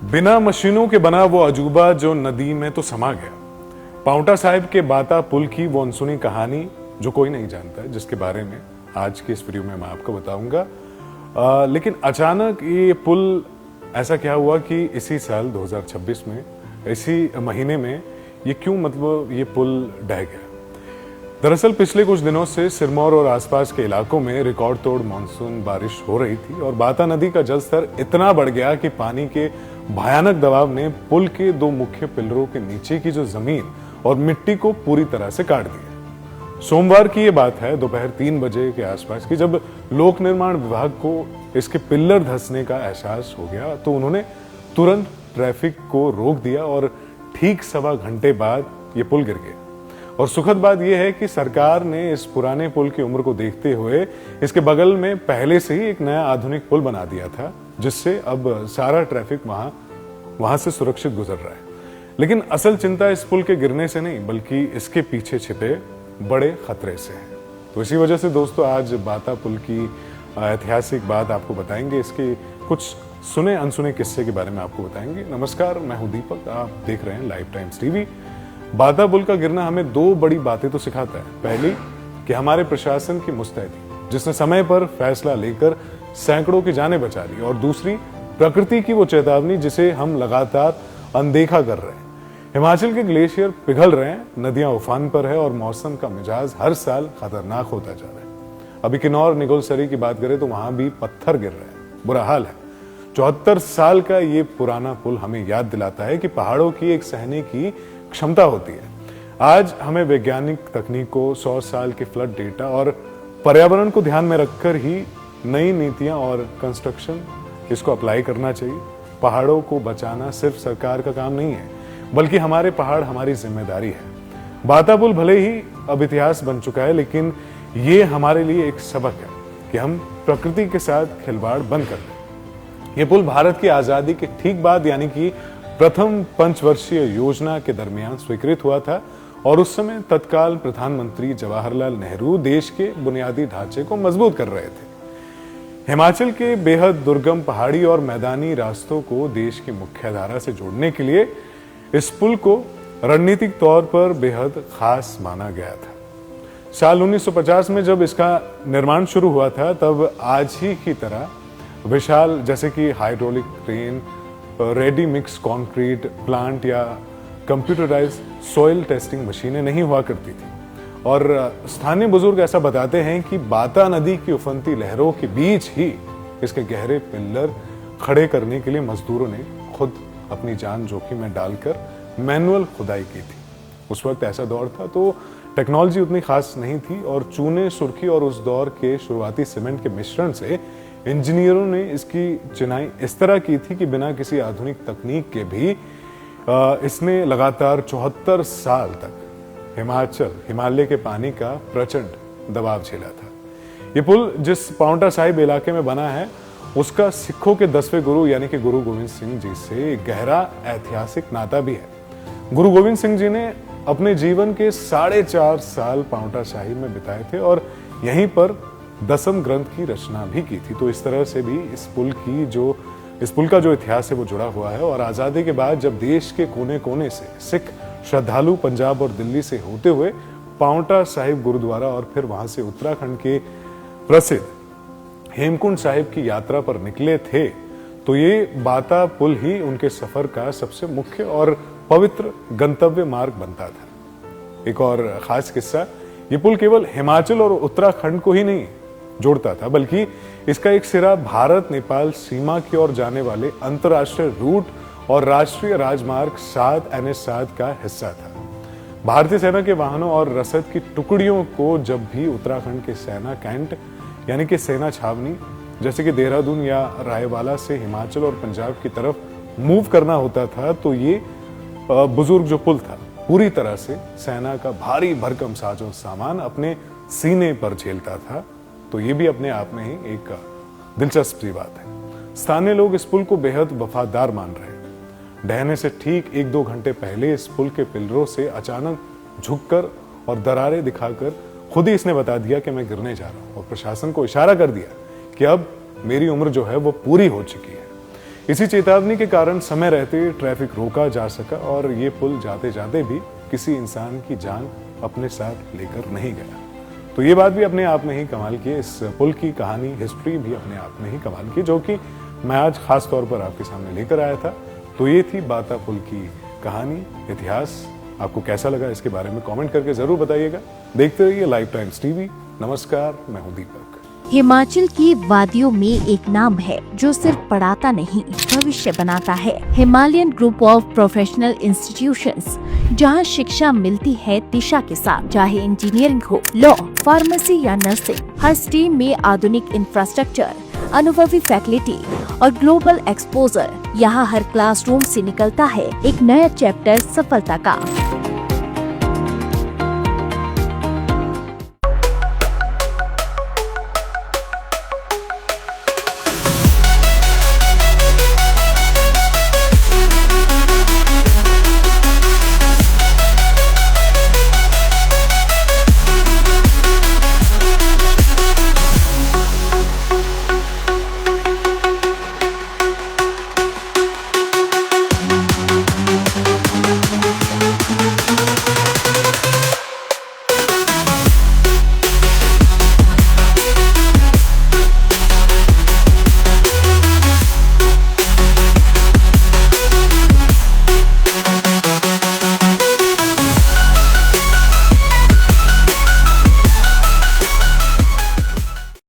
बिना मशीनों के बना वो अजूबा जो नदी में तो समा गया। पांवटा साहिब के बाता पुल की वो अनसुनी कहानी जो कोई नहीं जानता, जिसके बारे में आज की इस वीडियो में मैं आपको बताऊंगा। लेकिन अचानक ये पुल ऐसा क्या हुआ कि इसी साल 2026 में इसी महीने में ये क्यों मतलब ये पुल ढह गया। दरअसल पिछले कुछ दिनों से सिरमौर और आसपास के इलाकों में रिकॉर्ड तोड़ मानसून बारिश हो रही थी और बाता नदी का जलस्तर इतना बढ़ गया कि पानी के भयानक दबाव ने पुल के दो मुख्य पिलरों के नीचे की जो जमीन और मिट्टी को पूरी तरह से काट दिया। सोमवार की ये बात है, दोपहर 3 बजे के आसपास की, जब लोक निर्माण विभाग को इसके पिल्लर धंसने का एहसास हो गया तो उन्होंने तुरंत ट्रैफिक को रोक दिया और ठीक 1.25 घंटे बाद ये पुल गिर गया। और सुखद बात यह है कि सरकार ने इस पुराने पुल की उम्र को देखते हुए इसके बगल में पहले से ही एक नया आधुनिक पुल बना दिया था, जिससे अब सारा ट्रैफिक वहां से सुरक्षित गुजर रहा है। लेकिन असल चिंता इस पुल के गिरने से नहीं, बल्कि इसके पीछे छिपे बड़े खतरे से है। तो इसी वजह से दोस्तों आज बाता पुल की ऐतिहासिक बात आपको बताएंगे, इसके कुछ सुने अनसुने किस्से के बारे में आपको बताएंगे। नमस्कार, मैं हूं दीपक, आप देख रहे हैं लाइव टाइम्स टीवी। बाता पुल का गिरना हमें दो बड़ी बातें तो सिखाता है। पहली कि हमारे प्रशासन की मुस्तैदी, जिसने समय पर फैसला लेकर सैकड़ों की जानें बचा ली, और दूसरी प्रकृति की वो चेतावनी जिसे हम लगातार अनदेखा कर रहे हैं। हिमाचल के ग्लेशियर पिघल रहे हैं, नदियां उफान पर है और मौसम का मिजाज हर साल खतरनाक होता जा रहा है। अभी किन्नौर निगोलसरी की बात करें तो वहां भी पत्थर गिर रहे हैं, बुरा हाल है। 74 साल का ये पुराना पुल हमें याद दिलाता है कि पहाड़ों की एक सहने की क्षमता होती है। आज हमें वैज्ञानिक तकनीकों, 100 साल के फ्लड डेटा और पर्यावरण को ध्यान में रखकर ही नई नीतियां और कंस्ट्रक्शन इसको अप्लाई करना चाहिए। पहाड़ों को बचाना सिर्फ सरकार का काम नहीं है, बल्कि हमारे पहाड़ हमारी जिम्मेदारी है। बाता पुल भले ही अब इतिहास बन चुका है, लेकिन ये हमारे लिए एक सबक है कि हम प्रकृति के साथ खिलवाड़ बंद कर दें। ये पुल भारत की आजादी के ठीक बाद यानी कि प्रथम पंचवर्षीय योजना के दरमियान स्वीकृत हुआ था और उस समय तत्काल प्रधानमंत्री जवाहरलाल नेहरू देश के बुनियादी ढांचे को मजबूत कर रहे थे। हिमाचल के बेहद दुर्गम पहाड़ी और मैदानी रास्तों को देश की मुख्यधारा से जोड़ने के लिए इस पुल को रणनीतिक तौर पर बेहद खास माना गया था। साल 1950 में जब इसका निर्माण शुरू हुआ था, तब आज ही की तरह विशाल जैसे कि hydraulic crane, ready mix concrete plant या कंप्यूटराइज सॉइल टेस्टिंग मशीनें नहीं हुआ करती थी। और स्थानीय बुजुर्ग ऐसा बताते हैं कि बाता नदी की उफनती लहरों के बीच ही इसके गहरे पिल्लर खड़े करने के लिए मजदूरों ने खुद अपनी जान जोखिम में डालकर मैनुअल खुदाई की थी। उस वक्त ऐसा दौर था तो टेक्नोलॉजी उतनी खास नहीं थी और चूने, सुर्खी और उस दौर के शुरुआती सीमेंट के मिश्रण से इंजीनियरों ने इसकी चिनाई इस तरह की थी कि बिना किसी आधुनिक तकनीक के भी इसने लगातार 74 साल तक हिमालय के पानी का प्रचंड दबाव झेला था। ये पुल जिस पांवटा साहिब इलाके में बना है, उसका सिखों के 10वें गुरु यानी कि गुरु गोविंद सिंह जी से गहरा ऐतिहासिक नाता भी है। गुरु गोविंद सिंह जी ने अपने जीवन के 4.5 साल पांवटा साहिब में बिताए थे और यहीं पर 10वें ग्रंथ की रचना भी की थी। तो इस तरह से भी इस पुल का जो इतिहास है वो जुड़ा हुआ है। और आजादी के बाद जब देश के कोने कोने से सिख श्रद्धालु पंजाब और दिल्ली से होते हुए पांवटा साहिब गुरुद्वारा और फिर वहां से उत्तराखंड के प्रसिद्ध हेमकुंड साहिब की यात्रा पर निकले थे, तो ये बाता पुल ही उनके सफर का सबसे मुख्य और पवित्र गंतव्य मार्ग बनता था। एक और खास किस्सा, ये पुल केवल हिमाचल और उत्तराखंड को ही नहीं जोड़ता था, बल्कि इसका एक सिरा भारत नेपाल सीमा की ओर जाने वाले अंतर्राष्ट्रीय रूट और राष्ट्रीय राजमार्ग 7 NH7 का हिस्सा था। भारतीय सेना के वाहनों और रसद की टुकड़ियों को जब भी उत्तराखंड के सेना कैंट यानी कि सेना छावनी जैसे कि देहरादून या रायवाला से हिमाचल और पंजाब की तरफ मूव करना होता था, तो ये बुजुर्ग जो पुल था पूरी तरह से सेना का भारी भरकम साजो सामान अपने सीने पर झेलता था। तो ये भी अपने आप में ही एक दिलचस्प सी बात है। स्थानीय लोग इस पुल को बेहद वफादार मान रहे हैं। ढहने से ठीक 1-2 घंटे पहले इस पुल के पिलरों से अचानक झुककर और दरारें दिखाकर खुद ही इसने बता दिया कि मैं गिरने जा रहा हूं और प्रशासन को इशारा कर दिया कि अब मेरी उम्र जो है वो पूरी हो चुकी है। इसी चेतावनी के कारण समय रहते ट्रैफिक रोका जा सका और ये पुल जाते जाते भी किसी इंसान की जान अपने साथ लेकर नहीं गया। तो ये बात भी अपने आप में ही कमाल की है। इस पुल की कहानी, हिस्ट्री भी अपने आप में ही कमाल की, जो कि मैं आज खास तौर पर आपके सामने लेकर आया था। तो ये थी बाता पुल की कहानी, इतिहास। आपको कैसा लगा इसके बारे में कमेंट करके जरूर बताइएगा। देखते रहिए लाइव टाइम्स टीवी। नमस्कार, मैं हूं दीपक। हिमाचल की वादियों में एक नाम है जो सिर्फ पढ़ाता नहीं, भविष्य बनाता है। Himalayan group of professional institutions, जहां शिक्षा मिलती है दिशा के साथ। चाहे इंजीनियरिंग हो, लॉ, फार्मेसी या नर्सिंग, हर स्ट्रीम में आधुनिक इंफ्रास्ट्रक्चर, अनुभवी फैकल्टी और ग्लोबल एक्सपोजर। यहाँ हर क्लासरूम से निकलता है एक नया चैप्टर सफलता का।